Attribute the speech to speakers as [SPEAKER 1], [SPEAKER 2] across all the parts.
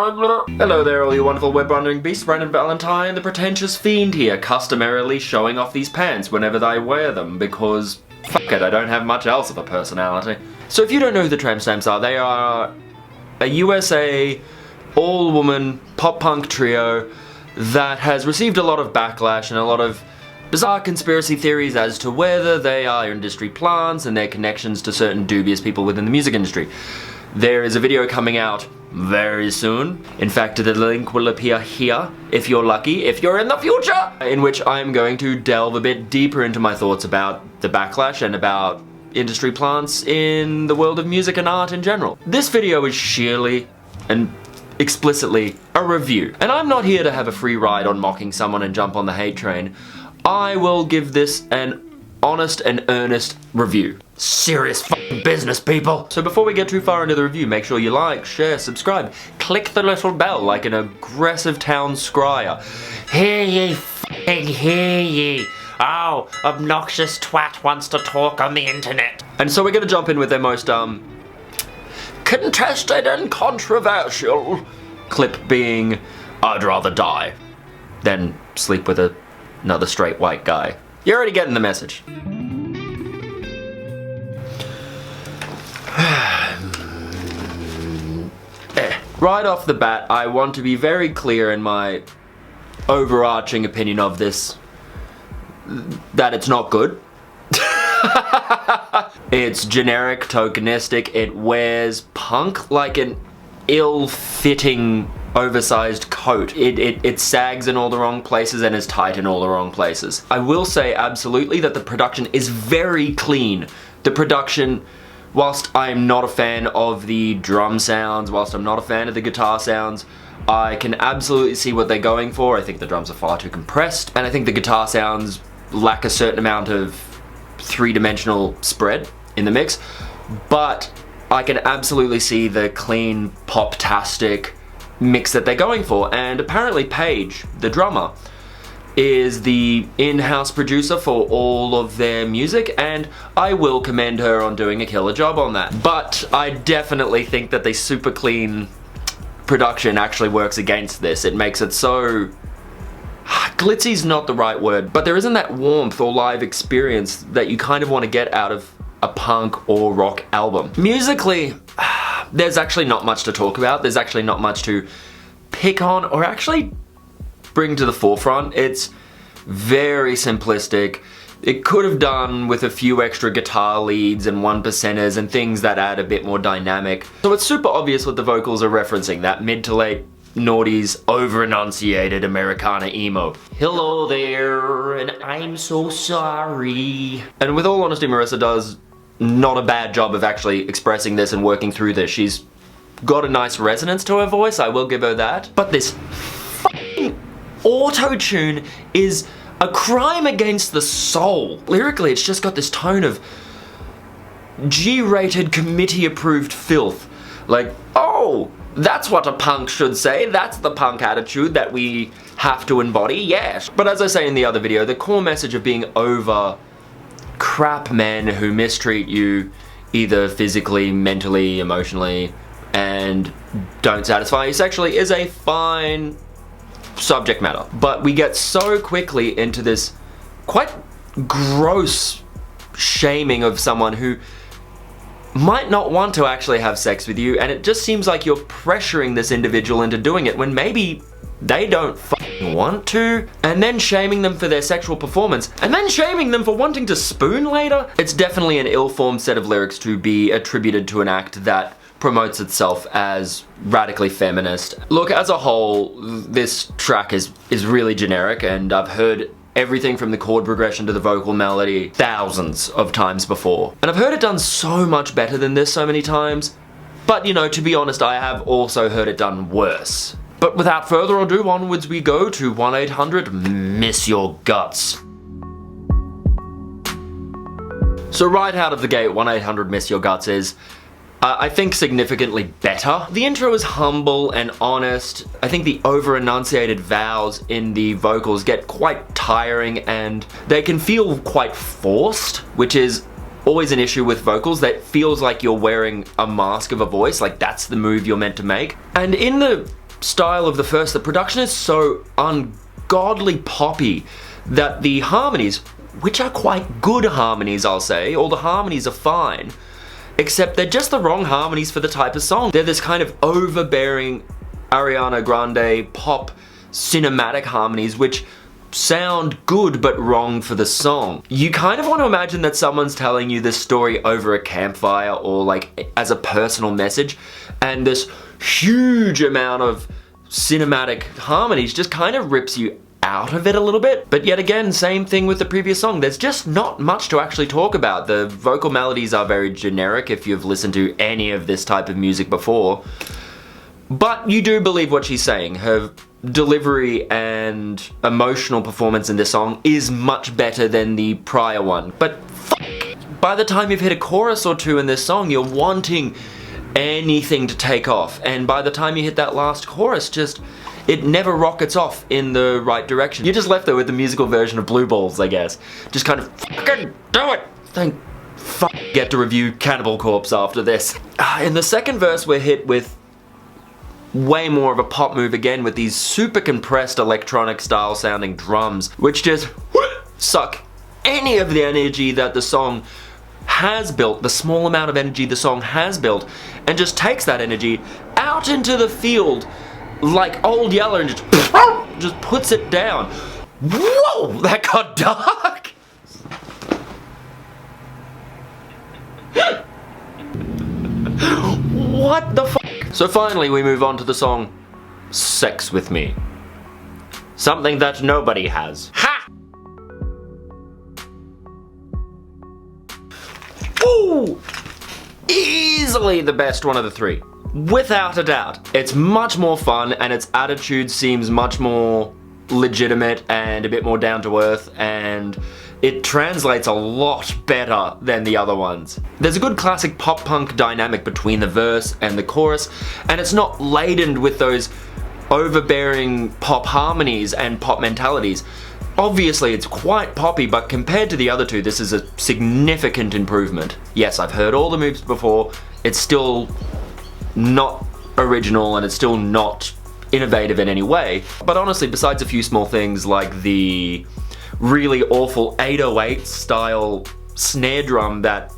[SPEAKER 1] Hello there, all you wonderful web-wandering beasts. Brandon Valentine, the pretentious Fiend here, customarily showing off these pants whenever I wear them, because fuck it, I don't have much else of a personality. So if you don't know who the Tramp Stamps are, they are a USA all-woman pop-punk trio that has received a lot of backlash and a lot of bizarre conspiracy theories as to whether they are industry plants and their connections to certain dubious people within the music industry. There is a video coming out very soon. In fact, the link will appear here, if you're lucky, if you're in the future, in which I'm going to delve a bit deeper into my thoughts about the backlash and about industry plants in the world of music and art in general. This video is sheerly and explicitly a review, and I'm not here to have a free ride on mocking someone and jump on the hate train. I will give this an honest and earnest review. Serious fucking business, people! So before we get too far into the review, make sure you like, share, subscribe, click the little bell like an aggressive town scryer. Hear ye, fucking hear ye! Oh, obnoxious twat wants to talk on the internet. And so we're gonna jump in with their most, contested and controversial clip being, I'd rather die than sleep with another straight white guy. You're already getting the message. Right off the bat, I want to be very clear in my overarching opinion of this, that it's not good. It's generic, tokenistic, it wears punk like an ill-fitting, oversized coat. It sags in all the wrong places and is tight in all the wrong places. I will say absolutely that the production is very clean. The production, whilst I am not a fan of the drum sounds, whilst I'm not a fan of the guitar sounds, I can absolutely see what they're going for. I think the drums are far too compressed, and I think the guitar sounds lack a certain amount of three-dimensional spread in the mix, but I can absolutely see the clean, pop-tastic mix that they're going for. And apparently Paige, the drummer, is the in-house producer for all of their music, and I will commend her on doing a killer job on that. But I definitely think that the super clean production actually works against this. It makes it so... glitzy's not the right word, but there isn't that warmth or live experience that you kind of want to get out of a punk or rock album. Musically, there's actually not much to talk about. There's actually not much to pick on or actually bring to the forefront. It's very simplistic. It could have done with a few extra guitar leads and 1%ers and things that add a bit more dynamic. So it's super obvious what the vocals are referencing, that mid to late noughties over-enunciated Americana emo. Hello there, and I'm so sorry. And with all honesty, Marissa does not a bad job of actually expressing this and working through this. She's got a nice resonance to her voice, I will give her that. But this fucking auto-tune is a crime against the soul. Lyrically, it's just got this tone of G-rated, committee-approved filth. Like, oh, that's what a punk should say. That's the punk attitude that we have to embody, yes. But as I say in the other video, the core message of being over crap men who mistreat you either physically, mentally, emotionally, and don't satisfy you sexually is a fine subject matter. But we get so quickly into this quite gross shaming of someone who might not want to actually have sex with you, and it just seems like you're pressuring this individual into doing it when maybe they don't fucking want to, and then shaming them for their sexual performance, and then shaming them for wanting to spoon later. It's definitely an ill-formed set of lyrics to be attributed to an act that promotes itself as radically feminist. Look, as a whole, this track is really generic, and I've heard everything from the chord progression to the vocal melody thousands of times before. And I've heard it done so much better than this so many times, but you know, to be honest, I have also heard it done worse. But without further ado, onwards we go to 1-800-MISS YOUR GUTS. So right out of the gate, 1-800-MISS YOUR GUTS is, I think, significantly better. The intro is humble and honest. I think the over-enunciated vowels in the vocals get quite tiring and they can feel quite forced, which is always an issue with vocals. That feels like you're wearing a mask of a voice, like that's the move you're meant to make. And in the style of the first, the production is so ungodly poppy that the harmonies, which are quite good harmonies, I'll say, all the harmonies are fine, except they're just the wrong harmonies for the type of song. They're this kind of overbearing Ariana Grande pop cinematic harmonies which sound good but wrong for the song. You kind of want to imagine that someone's telling you this story over a campfire or like as a personal message, and this huge amount of cinematic harmonies just kind of rips you out of it a little bit. But yet again, same thing with the previous song. There's just not much to actually talk about. The vocal melodies are very generic if you've listened to any of this type of music before. But you do believe what she's saying. Her delivery and emotional performance in this song is much better than the prior one. But by the time you've hit a chorus or two in this song, you're wanting anything to take off. And by the time you hit that last chorus, it never rockets off in the right direction. You're just left there with the musical version of Blue Balls, I guess. Just kind of fucking do it! Thank fuck. Get to review Cannibal Corpse after this. In the second verse, we're hit with way more of a pop move again with these super compressed electronic style sounding drums, which just suck any of the energy that the song has built, the small amount of energy the song has built, and just takes that energy out into the field like Old Yeller and just puts it down. Whoa, that got dark. What the fuck? So finally we move on to the song Sex With Me. Something that nobody has. Ha! Ooh! Easily the best one of the three. Without a doubt. It's much more fun and its attitude seems much more legitimate and a bit more down to earth, and it translates a lot better than the other ones. There's a good classic pop-punk dynamic between the verse and the chorus, and it's not laden with those overbearing pop harmonies and pop mentalities. Obviously it's quite poppy, but compared to the other two, this is a significant improvement. Yes, I've heard all the moves before, it's still not original and it's still not innovative in any way, but honestly, besides a few small things like the really awful 808 style snare drum that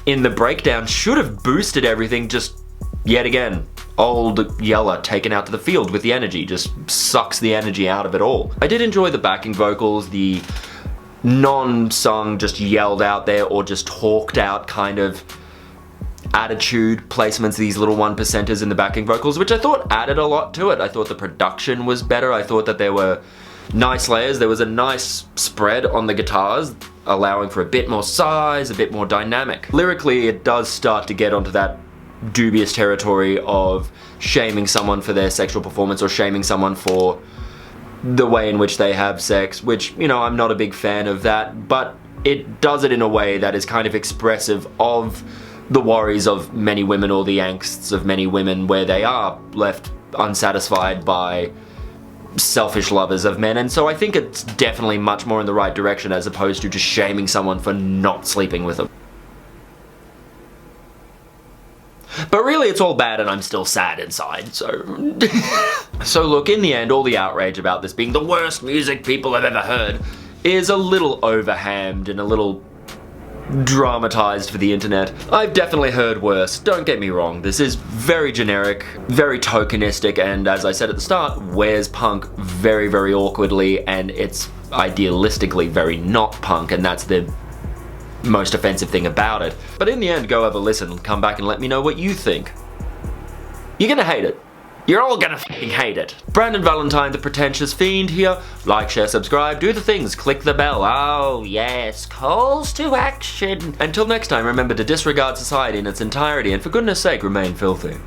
[SPEAKER 1] in the breakdown should have boosted everything, just yet again, Old Yeller taken out to the field with the energy, just sucks the energy out of it all. I did enjoy the backing vocals, the non-sung, just yelled out there or just talked out kind of attitude placements, these little 1%ers in the backing vocals, which I thought added a lot to it. I thought the production was better. I thought that there were nice layers. There was a nice spread on the guitars, allowing for a bit more size, a bit more dynamic. Lyrically, it does start to get onto that dubious territory of shaming someone for their sexual performance or shaming someone for the way in which they have sex, which, you know, I'm not a big fan of that, but it does it in a way that is kind of expressive of the worries of many women or the angsts of many women where they are left unsatisfied by selfish lovers of men, and so I think it's definitely much more in the right direction as opposed to just shaming someone for not sleeping with them. But really it's all bad and I'm still sad inside, so... So look, in the end, all the outrage about this being the worst music people have ever heard is a little overhammed and a little dramatized for the internet. I've definitely heard worse, don't get me wrong. This is very generic, very tokenistic, and as I said at the start, wears punk very, very awkwardly, and it's idealistically very not punk, and that's the most offensive thing about it. But in the end, go have a listen and come back and let me know what you think. You're gonna hate it. You're all gonna fucking hate it. Brandon Valentine, the pretentious fiend here. Like, share, subscribe, do the things, click the bell. Oh yes, calls to action. Until next time, remember to disregard society in its entirety and for goodness sake, remain filthy.